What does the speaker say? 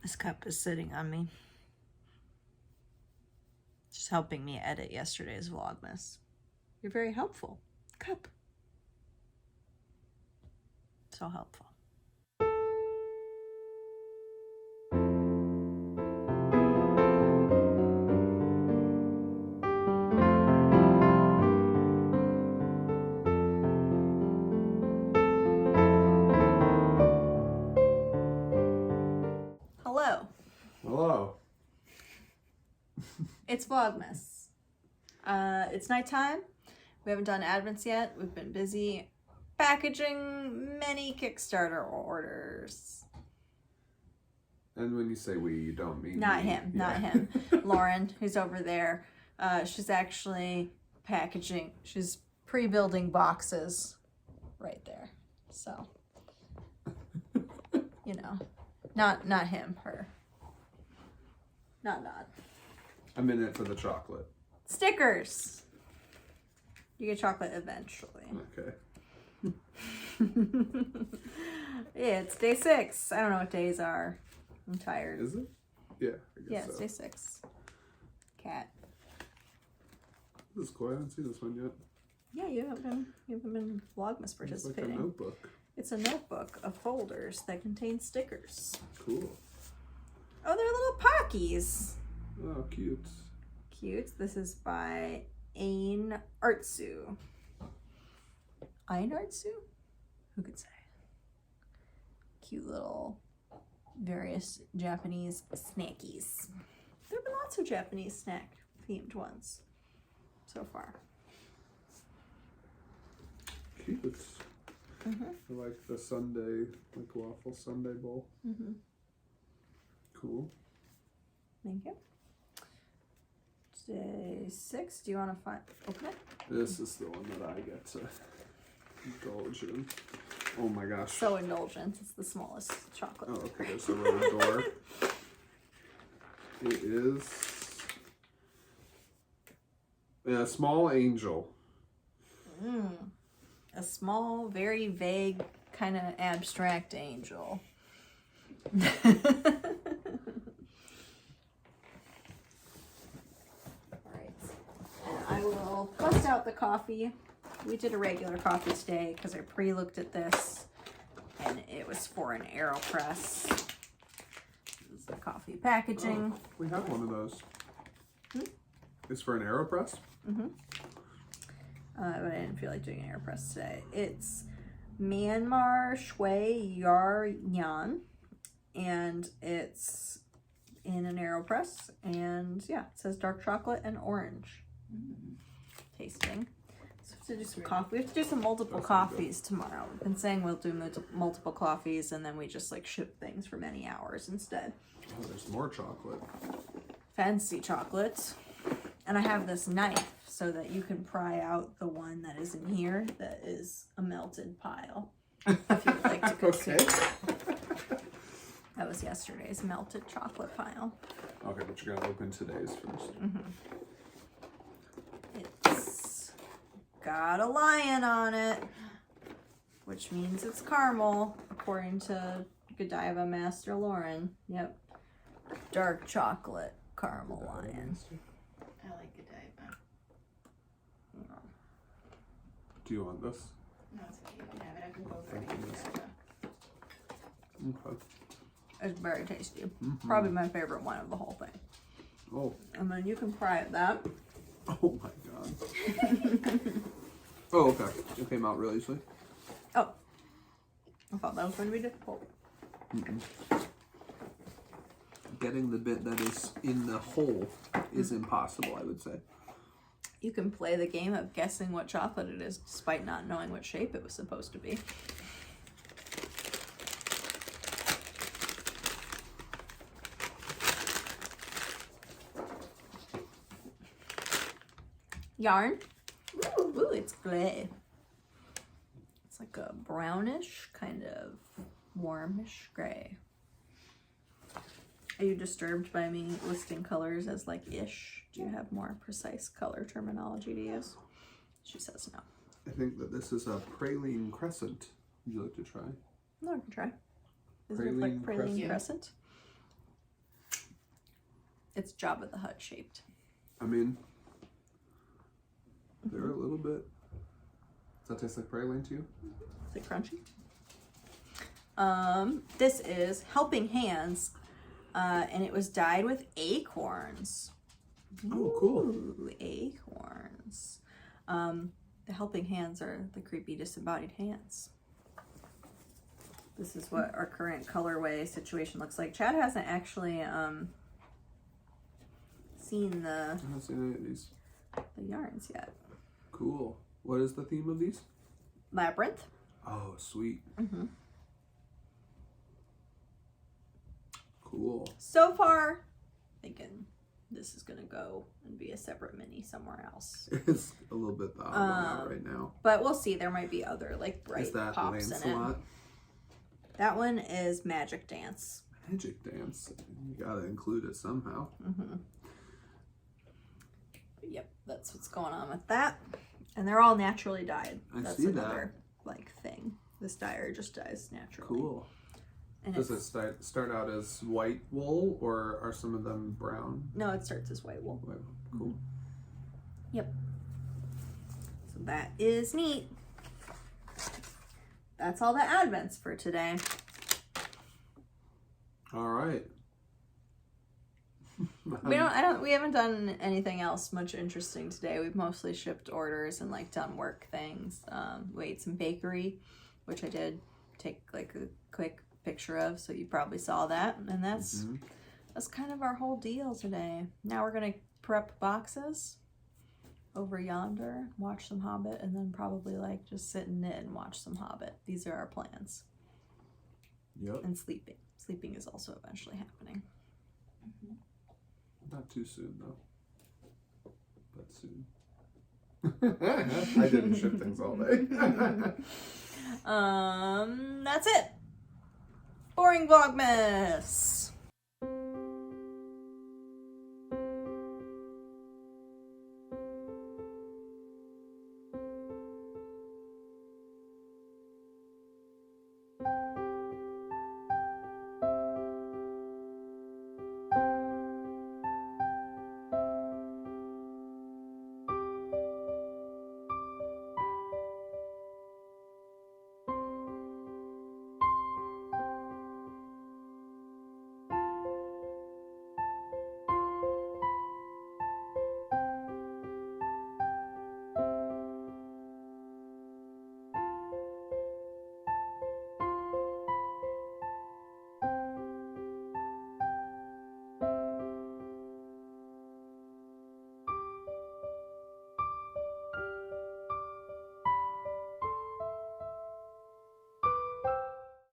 This cup is sitting on me. Just helping me edit yesterday's Vlogmas. You're very helpful. Cup. So helpful. Hello. Hello. It's Vlogmas. It's nighttime. We haven't done Advents yet. We've been busy packaging many Kickstarter orders. And when you say we, you don't mean Not me. him, Yeah. not him. Lauren, who's over there, she's actually packaging. She's pre-building boxes right there. So, you know, not him, her. Not. I'm in it for the chocolate. Stickers. You get chocolate eventually. Okay. Yeah, it's day 6. I don't know what days are. I'm tired. Is it? Yeah, I guess Yeah, so. it's day 6. Cat. This is cool. I haven't seen this one yet. Yeah, you haven't been Vlogmas It's participating. like a notebook. It's a notebook of folders that contain stickers. Cool. Oh, they're little Pockies. Oh, cute. Cute. This is by Ain Artsu. Ain Artsu? Who could say? Cute little various Japanese snackies. There have been lots of Japanese snack themed ones so far. Cute. Mm-hmm. I like the sundae, like waffle sundae bowl. Mm-hmm. Cool. Thank you. Day 6. Do you want to open it? This is the one that I get to indulge in. Oh my gosh. So indulgent. It's the smallest chocolate. Oh, okay. There's a little door. It is a small angel. A small, very vague, kind of abstract angel. I will bust out the coffee. We did a regular coffee today because I pre-looked at this and it was for an AeroPress. This is the coffee packaging. Oh, we have one of those. It's for an AeroPress? Mm-hmm. But I didn't feel like doing an AeroPress today. It's Myanmar Shui Yawn, and it's in an AeroPress, and yeah, it says dark chocolate and orange. Tasting. So we have to do some coffee. We have to do some multiple coffees tomorrow. We've been saying we'll do multiple coffees, and then we just like ship things for many hours instead. Oh, there's more chocolate. Fancy chocolate. And I have this knife so that you can pry out the one that is in here that is a melted pile. If you'd like to consume it. That was yesterday's melted chocolate pile. Okay, but you're gonna open today's first. It's got a lion on it, which means it's caramel, according to Godiva Master Lauren. Yep. Dark chocolate caramel lion. I like Godiva. Do you want this? No, it's okay. You can have it. I can go for Thank you. Godiva. Okay. It's very tasty. Probably my favorite one of the whole thing. Oh. And then you can fry it that. Oh my god. Oh, okay. It came out really easily. Oh. I thought that was going to be difficult. Getting the bit that is in the hole is impossible, I would say. You can play the game of guessing what chocolate it is despite not knowing what shape it was supposed to be. Yarn. Ooh, it's gray. It's like a brownish, kind of warmish gray. Are you disturbed by me listing colors as like ish? Do you have more precise color terminology to use? She says no. I think that this is a praline crescent. Would you like to try? No, I can try. Is it like Praline praline crescent? crescent? It's Jabba the Hutt shaped. I mean, they're a little bit. Does that taste like praline to you? Is it crunchy? This is Helping Hands, and it was dyed with acorns. Oh, cool. Ooh, acorns. The helping hands are the creepy disembodied hands. This is what our current colorway situation looks like. Chad hasn't actually seen I haven't seen any of these. the yarns yet. Cool. What is the theme of these? Labryinth. Oh, sweet. Mm-hmm. Cool. So far, thinking this is gonna go and be a separate mini somewhere else. It's a little bit the odd one out right now. But we'll see. There might be other like bright Is that pops in it. Lancelot? That one is Magic Dance. Magic Dance. You gotta include it somehow. Mm-hmm. But yep, that's what's going on with that. And they're all naturally dyed. I That's see another like thing. This dyer just dyes naturally. Cool. And Does it start out as white wool, or are some of them brown? No, it starts as white wool. White. Cool. Yep. So that is neat. That's all the advents for today. All right. We haven't done anything else much interesting today. We've mostly shipped orders and like done work things. We ate some bakery, which I did take like a quick picture of, so you probably saw that. And that's kind of our whole deal today. Now we're gonna prep boxes over yonder, watch some Hobbit, and then probably like just sit and knit and watch some Hobbit. These are our plans. Yep. And sleeping. Sleeping is also eventually happening. Not too soon though. But soon. I didn't ship things all day. That's it. Boring Vlogmas.